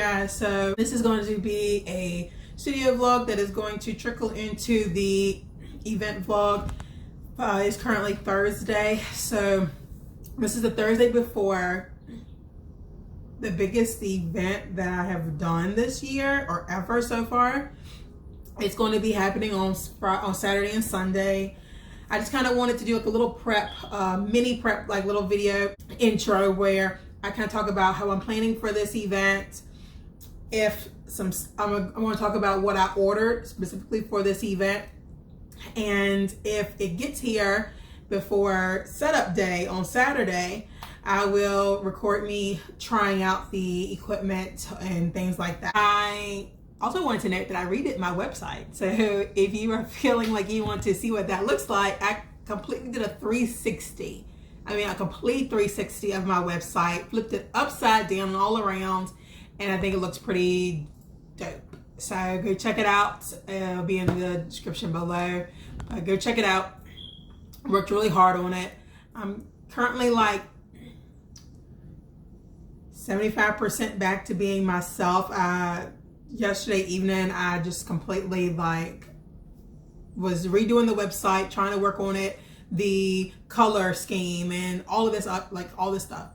guys, so this is going to be a studio vlog that is going to trickle into the event vlog. It's currently Thursday, so this is the Thursday before the biggest event that I have done this year or ever so far. It's going to be happening on Saturday and Sunday. I just kind of wanted to do like a little prep, mini prep, like little video intro where I kind of talk about how I'm planning for this event. I want to talk about what I ordered specifically for this event, and if it gets here before setup day on Saturday, I will record me trying out the equipment and things like that. I also wanted to note that I redid my website. So if you are feeling like you want to see what that looks like, I completely did a 360. A complete 360 of my website, flipped it upside down and all around, and I think it looks pretty dope. So go check it out. It'll be in the description below. Go check it out. Worked really hard on it. I'm currently like 75% back to being myself. Yesterday evening, I just completely was redoing the website, trying to work on it, the color scheme and all of this, all this stuff.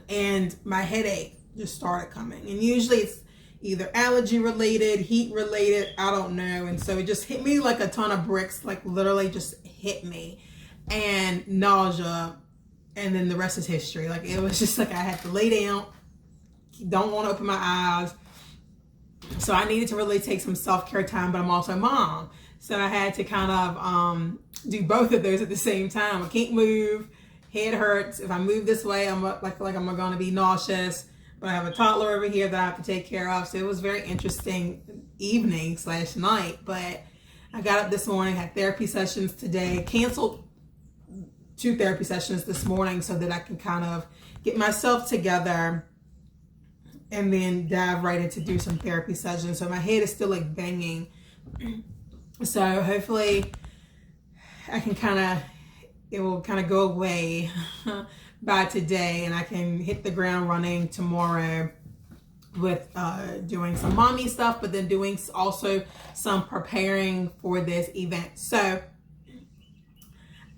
And my headache just started coming. And usually it's either allergy related, heat related, I don't know. And so it just hit me like a ton of bricks, like literally just hit me, and nausea. And then the rest is history. Like it was just like I had to lay down, don't want to open my eyes. So I needed to really take some self-care time, but I'm also a mom. So I had to kind of do both of those at the same time. I can't move, head hurts. If I move this way, I'm like I'm going to be nauseous. But I have a toddler over here that I have to take care of. So it was a very interesting evening / night. But I got up this morning, had therapy sessions today, canceled 2 therapy sessions this morning so that I can kind of get myself together and then dive right into do some therapy sessions. So my head is still like banging. So hopefully I can it will kind of go away by today, and I can hit the ground running tomorrow with doing some mommy stuff, but then doing also some preparing for this event. So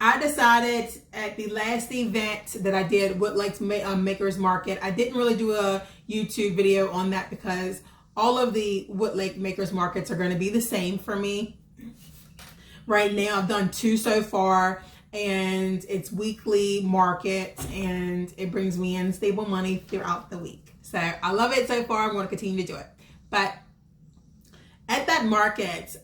I decided at the last event that I did, Wood Lakes Makers Market, I didn't really do a YouTube video on that because all of the Wood Lake Makers Markets are going to be the same for me. Right now, I've done 2 so far, and it's weekly markets, and it brings me in stable money throughout the week. So I love it so far. I'm going to continue to do it. But at that market,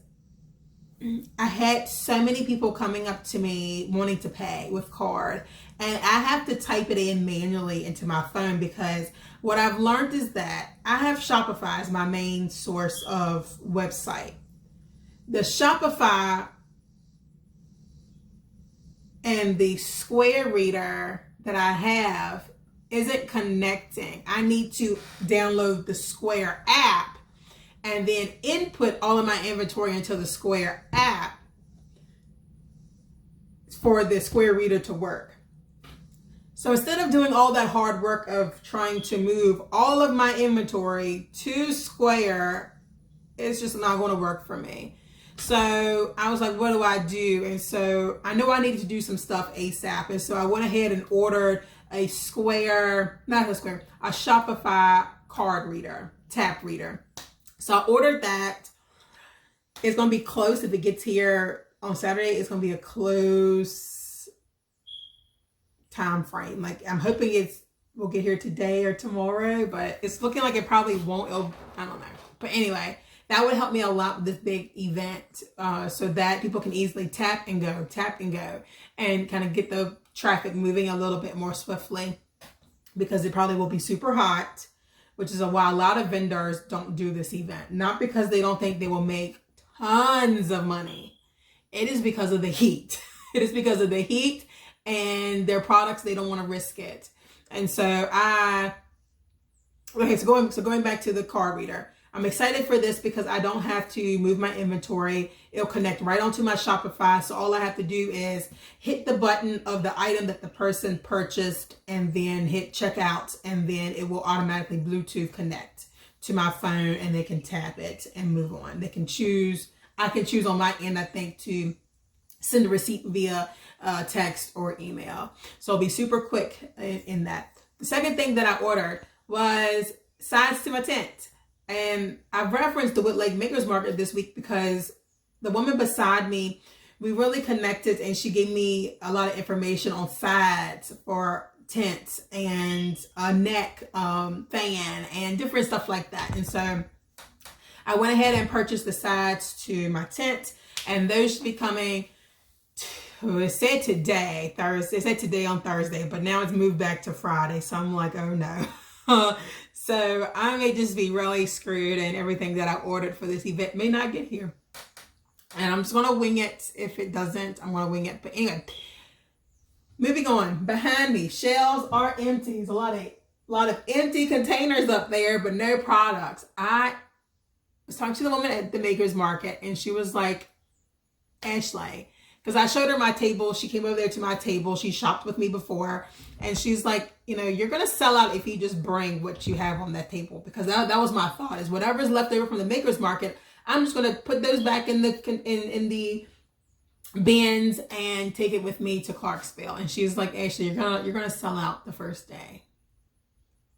I had so many people coming up to me wanting to pay with card, and I have to type it in manually into my phone because what I've learned is that I have Shopify as my main source of website. The Shopify and the Square reader that I have isn't connecting. I need to download the Square app and then input all of my inventory into the Square app for the Square reader to work. So instead of doing all that hard work of trying to move all of my inventory to Square, it's just not going to work for me. So I was like, what do I do? And so I know I needed to do some stuff ASAP. And so I went ahead and ordered a Shopify card reader, tap reader. So I ordered that. It's going to be close. If it gets here on Saturday, it's going to be a close time frame. Like I'm hoping we'll get here today or tomorrow, but it's looking like it probably won't. I don't know. But anyway, that would help me a lot with this big event, so that people can easily tap and go, and kind of get the traffic moving a little bit more swiftly, because it probably will be super hot, which is why a lot of vendors don't do this event. Not because they don't think they will make tons of money. It is because of the heat. It is because of the heat and their products, they don't want to risk it. And so going back to the card reader, I'm excited for this because I don't have to move my inventory. It'll connect right onto my Shopify. So all I have to do is hit the button of the item that the person purchased and then hit checkout, and then it will automatically Bluetooth connect to my phone and they can tap it and move on. They can choose, I can choose on my end, I think, to send a receipt via text or email. So it'll be super quick in that. The second thing that I ordered was sides to my tent. And I referenced the Wood Lake Makers Market this week because the woman beside me, we really connected, and she gave me a lot of information on sides for tents and a neck fan and different stuff like that. And so I went ahead and purchased the sides to my tent, and those should be coming. It said today, Thursday. It said today on Thursday, but now it's moved back to Friday. So I'm like, oh no. So I may just be really screwed, and everything that I ordered for this event may not get here. And I'm just going to wing it. If it doesn't, I'm going to wing it. But anyway, moving on. Behind me, shelves are empty. There's a lot of empty containers up there, but no products. I was talking to the woman at the Makers Market, and she was like, Ashley, because I showed her my table. She came over there to my table. She shopped with me before. And she's like, you know, you're going to sell out if you just bring what you have on that table. Because that was my thought, is whatever's left over from the Makers Market, I'm just going to put those back in the bins and take it with me to Clarksville. And she's like, Ashley, you're gonna sell out the first day.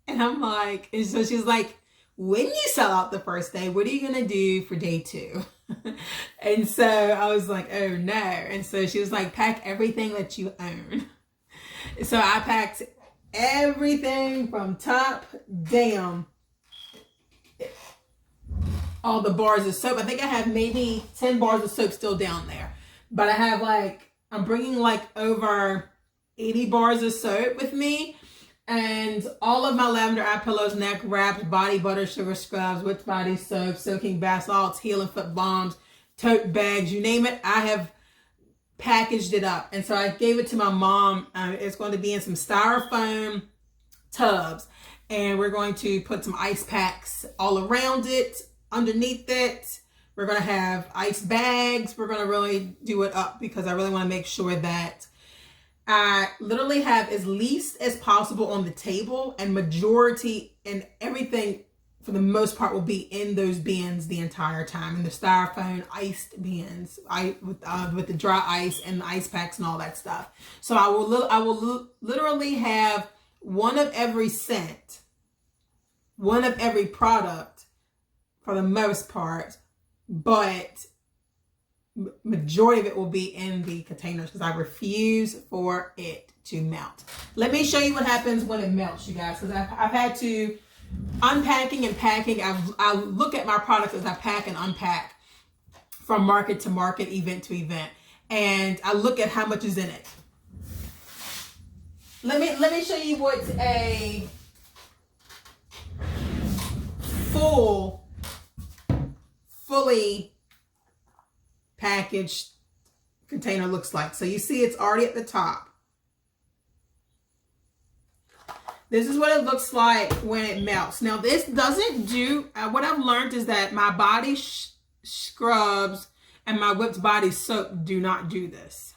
And I'm like, and so she's like, when you sell out the first day, what are you gonna do for day 2? And so I was like, oh no. And so she was like, pack everything that you own. So I packed everything from top down. All the bars of soap. I think I have maybe 10 bars of soap still down there. But I have I'm bringing over 80 bars of soap with me. And all of my lavender eye pillows, neck wraps, body butter, sugar scrubs, witch body soap, soaking bath salts, heel and foot balms, tote bags, you name it. I have packaged it up. And so I gave it to my mom. It's going to be in some styrofoam tubs. And we're going to put some ice packs all around it. Underneath it, we're going to have ice bags. We're going to really do it up because I really want to make sure that I literally have as least as possible on the table, and majority and everything for the most part will be in those bins the entire time, in the styrofoam iced bins, with the dry ice and the ice packs and all that stuff. So I will literally have one of every scent, one of every product, for the most part, but majority of it will be in the containers because I refuse for it to melt. Let me show you what happens when it melts, you guys, because I've had to unpacking and packing. I look at my products as I pack and unpack from market to market, event to event, and I look at how much is in it. Let me show you what a fully packaged container looks like. So you see it's already at the top. This is what it looks like when it melts. Now this doesn't do, what I've learned is that my body scrubs and my whipped body soap do not do this.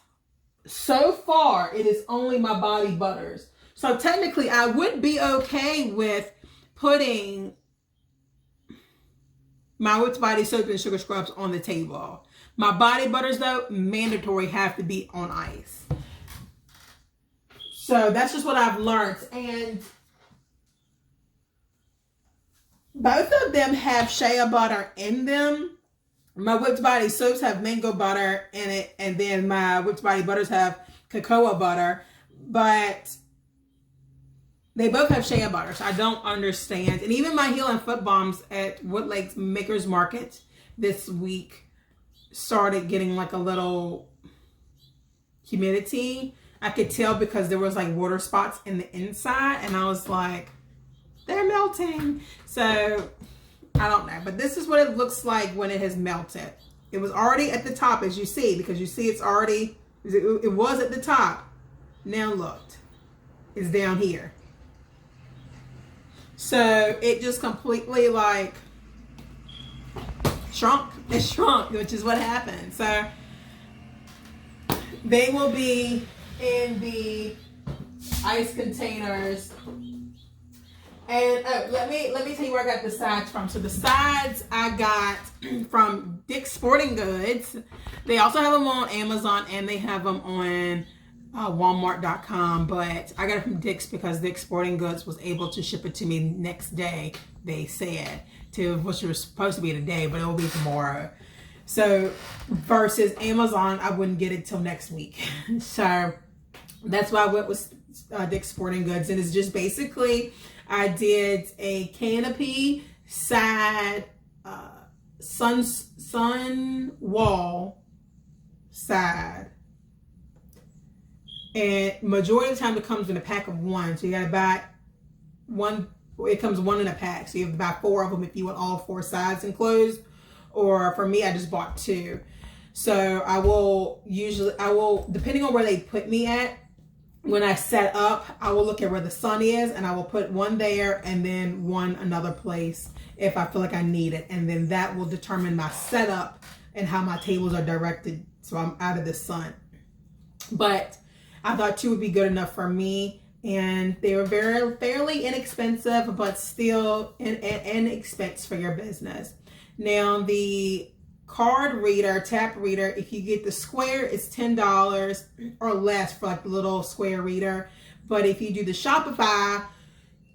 So far, it is only my body butters. So technically I would be okay with putting my whipped body soap and sugar scrubs on the table. My body butters, though, mandatory have to be on ice. So that's just what I've learned. And both of them have shea butter in them. My whipped body soaps have mango butter in it, and then my whipped body butters have cocoa butter. But they both have shea butter, so I don't understand. And even my heel and foot balms at Wood Lake's Makers Market this week started getting a little humidity. I could tell because there was water spots in the inside, and I was like, they're melting. So I don't know, but this is what it looks like when it has melted. It was already at the top, as you see, because you see it's already, it was at the top. Now look, it's down here. So it just completely shrunk. It shrunk, which is what happened. So they will be in the ice containers And let me tell you where I got the sides from. So the sides I got from Dick's Sporting Goods. They also have them on Amazon and they have them on Walmart.com. But I got it from Dick's because Dick's Sporting Goods was able to ship it to me next day. They said which was supposed to be today, but it will be tomorrow. So versus Amazon, I wouldn't get it till next week. So that's why I went with Dick's Sporting Goods, and it's just basically I did a canopy side sun wall side, and majority of the time it comes in a pack of one, so you gotta buy one. It comes one in a pack, so you have to buy 4 of them if you want all 4 sides enclosed. Or for me, I just bought 2. So I will depending on where they put me at, when I set up, I will look at where the sun is and I will put one there and then one another place if I feel like I need it. And then that will determine my setup and how my tables are directed so I'm out of the sun. But I thought 2 would be good enough for me. And they were fairly inexpensive, but still an expense for your business. Now the card reader, tap reader, if you get the square, it's $10 or less for like the little square reader. But if you do the Shopify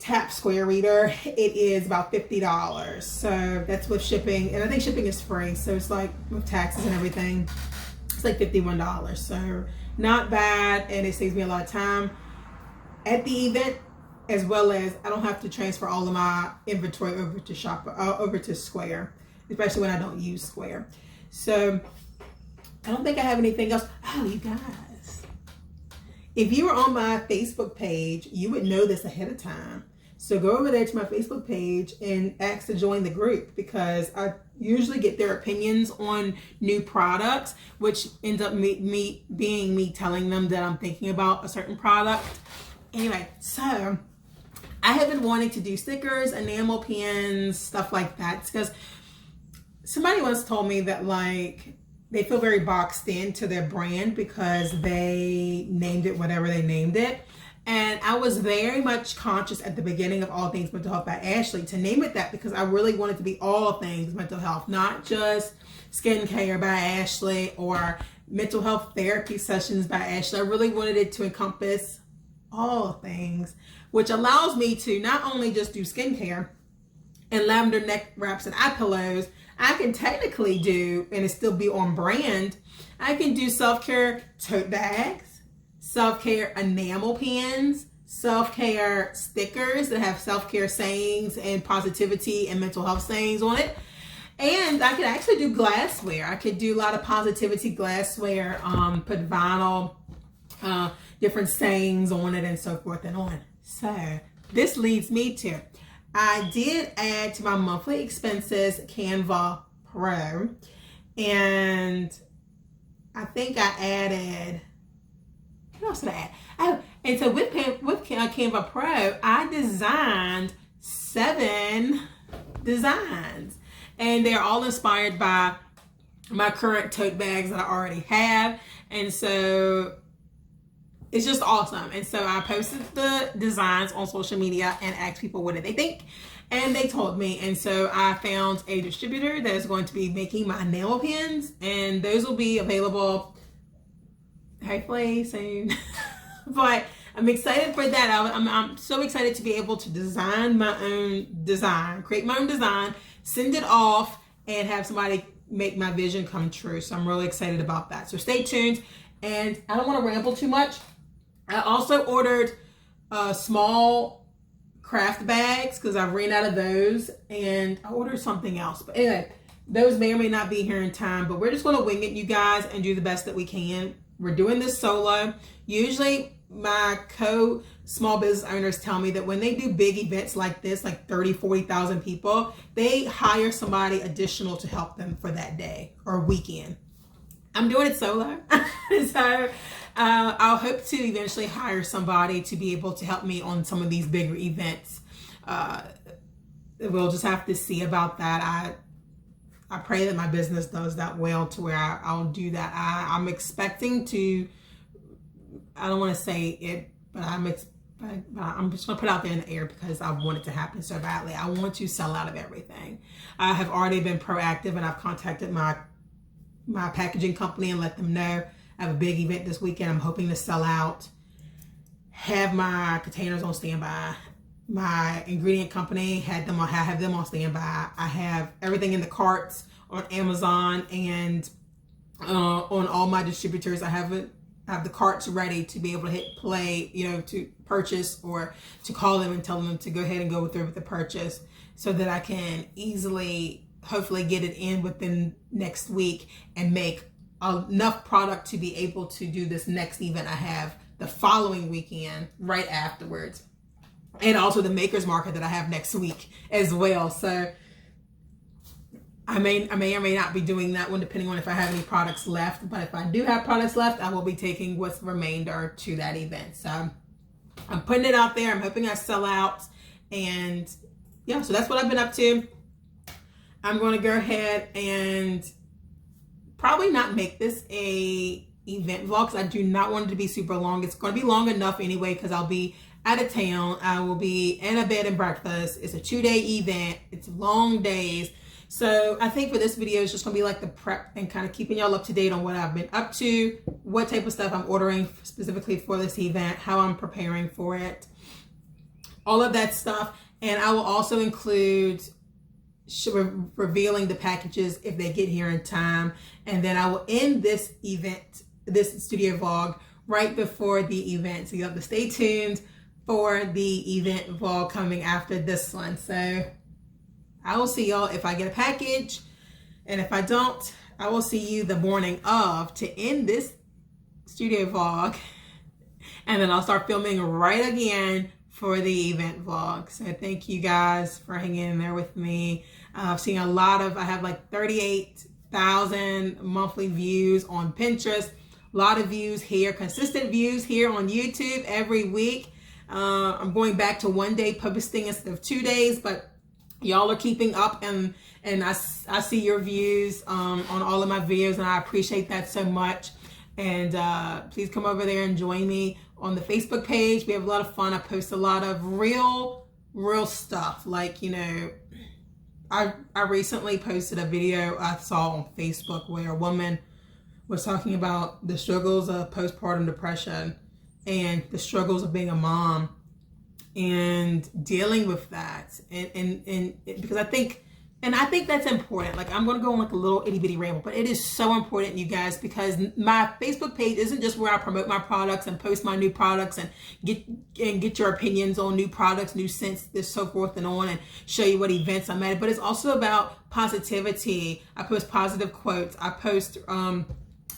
tap square reader, it is about $50. So that's with shipping, and I think shipping is free. So it's like with taxes and everything, it's like $51. So not bad, and it saves me a lot of time at the event, as well as I don't have to transfer all of my inventory over to Square, especially when I don't use Square. So I don't think I have anything else. Oh, you guys, if you were on my Facebook page, you would know this ahead of time. So go over there to my Facebook page and ask to join the group, because I usually get their opinions on new products, which ends up being me telling them that I'm thinking about a certain product. Anyway, so I have been wanting to do stickers, enamel pins, stuff like that, because somebody once told me that like they feel very boxed into their brand because they named it whatever they named it. And I was very much conscious at the beginning of All Things Mental Health by Ashley to name it that, because I really wanted to be all things mental health, not just skincare by Ashley or mental health therapy sessions by Ashley. I really wanted it to encompass all things, which allows me to not only just do skincare and lavender neck wraps and eye pillows. I can technically do, and it still be on brand, I can do self-care tote bags, self-care enamel pins, self-care stickers that have self-care sayings and positivity and mental health sayings on it. And I could actually do glassware. I could do a lot of positivity glassware, put vinyl, different sayings on it and so forth and on. So this leads me to, I did add to my monthly expenses Canva Pro, and I think I added, what else did I add? Oh, and so with Canva Pro, I designed 7 designs, and they're all inspired by my current tote bags that I already have. And so it's just awesome. And so I posted the designs on social media and asked people what did they think, and they told me. And so I found a distributor that is going to be making my enamel pins, and those will be available hopefully soon. But I'm excited for that. I'm so excited to be able to design my own design, create my own design, send it off, and have somebody make my vision come true. So I'm really excited about that. So stay tuned. And I don't want to ramble too much. I also ordered small craft bags because I ran out of those, and I ordered something else. But anyway, those may or may not be here in time, but we're just going to wing it, you guys, and do the best that we can. We're doing this solo. Usually my small business owners tell me that when they do big events like this, like 30, 40,000 people, they hire somebody additional to help them for that day or weekend. I'm doing it solo. So I'll hope to eventually hire somebody to be able to help me on some of these bigger events. We'll just have to see about that. I pray that my business does that well to where I'll do that. I'm expecting to, I don't want to say it, but but I'm just gonna put it out there in the air because I want it to happen so badly. I want to sell out of everything. I have already been proactive and I've contacted my packaging company and let them know I have a big event this weekend. I'm hoping to sell out, have my containers on standby. My ingredient company have them on standby. I have everything in the carts on Amazon and on all my distributors. I have the carts ready to be able to hit play, to purchase or to call them and tell them to go ahead and go through with the purchase so that I can easily, hopefully get it in within next week and make enough product to be able to do this next event I have the following weekend right afterwards. And also the makers market that I have next week as well. So I may or may not be doing that one depending on if I have any products left. But if I do have products left, I will be taking what's remainder to that event. So I'm putting it out there. I'm hoping I sell out. And yeah, so that's what I've been up to. I'm going to go ahead and probably not make this a event vlog because I do not want it to be super long. It's going to be long enough anyway because I'll be out of town. I will be in a bed and breakfast. It's a 2-day event. It's long days. So I think for this video, it's just going to be like the prep and kind of keeping y'all up to date on what I've been up to, what type of stuff I'm ordering specifically for this event, how I'm preparing for it, all of that stuff. And I will also include revealing the packages if they get here in time. And then I will end this event, this studio vlog, right before the event. So you have to stay tuned for the event vlog coming after this one. So I will see y'all if I get a package. And if I don't, I will see you the morning of to end this studio vlog. And then I'll start filming right again for the event vlog. So thank you guys for hanging in there with me. I've seen a lot of, I have like 38,000 monthly views on Pinterest. A lot of views here, consistent views here on YouTube every week. I'm going back to 1 day posting instead of 2 days, but y'all are keeping up and I see your views on all of my videos and I appreciate that so much. And please come over there and join me on the Facebook page. We have a lot of fun. I post a lot of real stuff. Like, I recently posted a video I saw on Facebook where a woman was talking about the struggles of postpartum depression and the struggles of being a mom and dealing with that. And because I think that's important. Like, I'm going to go on like a little itty bitty ramble, but it is so important, you guys, because my Facebook page isn't just where I promote my products and post my new products and get your opinions on new products, new scents, this so forth and on, and show you what events I'm at. But it's also about positivity. I post positive quotes. I post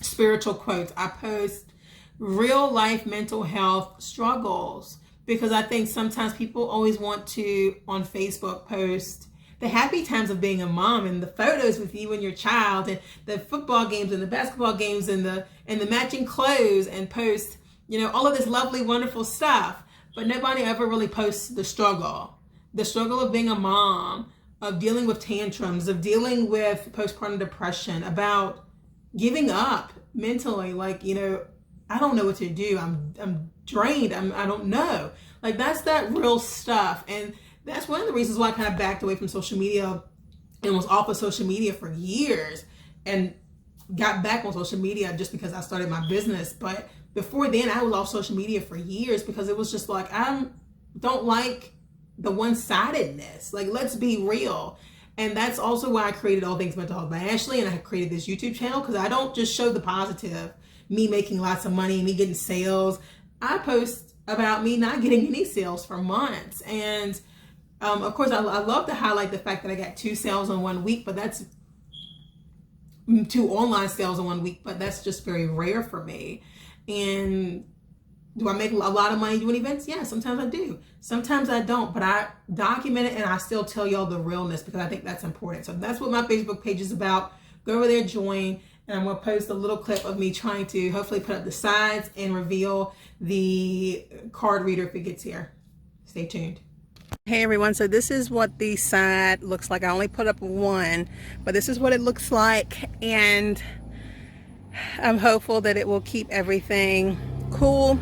spiritual quotes. I post real life mental health struggles, because I think sometimes people always want to on Facebook post the happy times of being a mom and the photos with you and your child and the football games and the basketball games and the matching clothes and post, all of this lovely, wonderful stuff. But nobody ever really posts the struggle of being a mom, of dealing with tantrums, of dealing with postpartum depression, about giving up mentally. Like, I don't know what to do. I'm drained. I don't know. Like, that's that real stuff. And that's one of the reasons why I kind of backed away from social media and was off of social media for years and got back on social media just because I started my business. But before then, I was off social media for years because it was just like, I don't like the one-sidedness. Like, let's be real. And that's also why I created All Things Mental Health by Ashley, and I created this YouTube channel, because I don't just show the positive, me making lots of money, me getting sales. I post about me not getting any sales for months. And of course, I love to highlight the fact that I got 2 sales in 1 week, but that's 2 online sales in 1 week, but that's just very rare for me. And do I make a lot of money doing events? Yeah, sometimes I do. Sometimes I don't, but I document it and I still tell y'all the realness because I think that's important. So that's what my Facebook page is about. Go over there, join, and I'm going to post a little clip of me trying to hopefully put up the sides and reveal the card reader if it gets here. Stay tuned. Hey everyone, so this is what the side looks like. I only put up 1, but this is what it looks like, and I'm hopeful that it will keep everything cool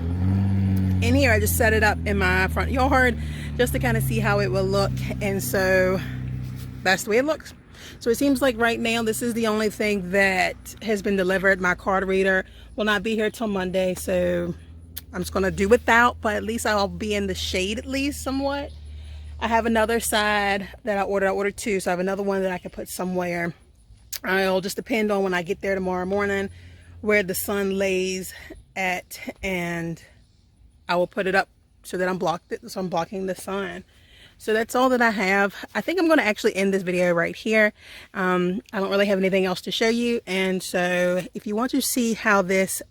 in here. I just set it up in my front yard just to kind of see how it will look, and so that's the way it looks. So it seems like right now this is the only thing that has been delivered. My card reader will not be here till Monday, so I'm just gonna do without, but at least I'll be in the shade at least somewhat. I have another side that I ordered two, so I have another one that I can put somewhere. It'll just depend on when I get there tomorrow morning where the sun lays at, and I will put it up so that I'm blocking the sun. So that's all that I have. I think I'm going to actually end this video right here. I don't really have anything else to show you, and so if you want to see how this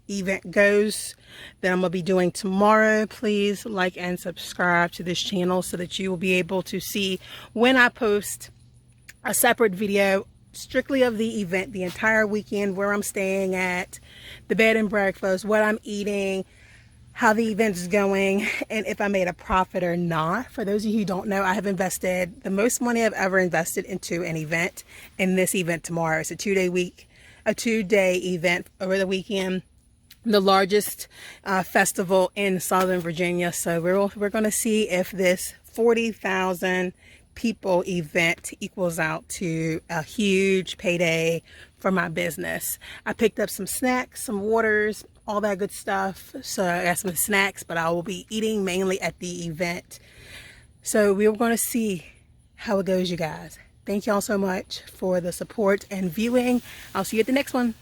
event goes that I'm gonna be doing tomorrow, please like and subscribe to this channel so that you will be able to see when I post a separate video strictly of the event, the entire weekend, where I'm staying at, the bed and breakfast, what I'm eating, how the event is going, and if I made a profit or not. For those of you who don't know, I have invested the most money I've ever invested into an event, in this event tomorrow. It's a two-day event over the weekend, the largest festival in Southern Virginia. So we're going to see if this 40,000 people event equals out to a huge payday for my business. I picked up some snacks, some waters, all that good stuff. So I got some snacks, but I will be eating mainly at the event. So we're going to see how it goes, you guys. Thank y'all so much for the support and viewing. I'll see you at the next one.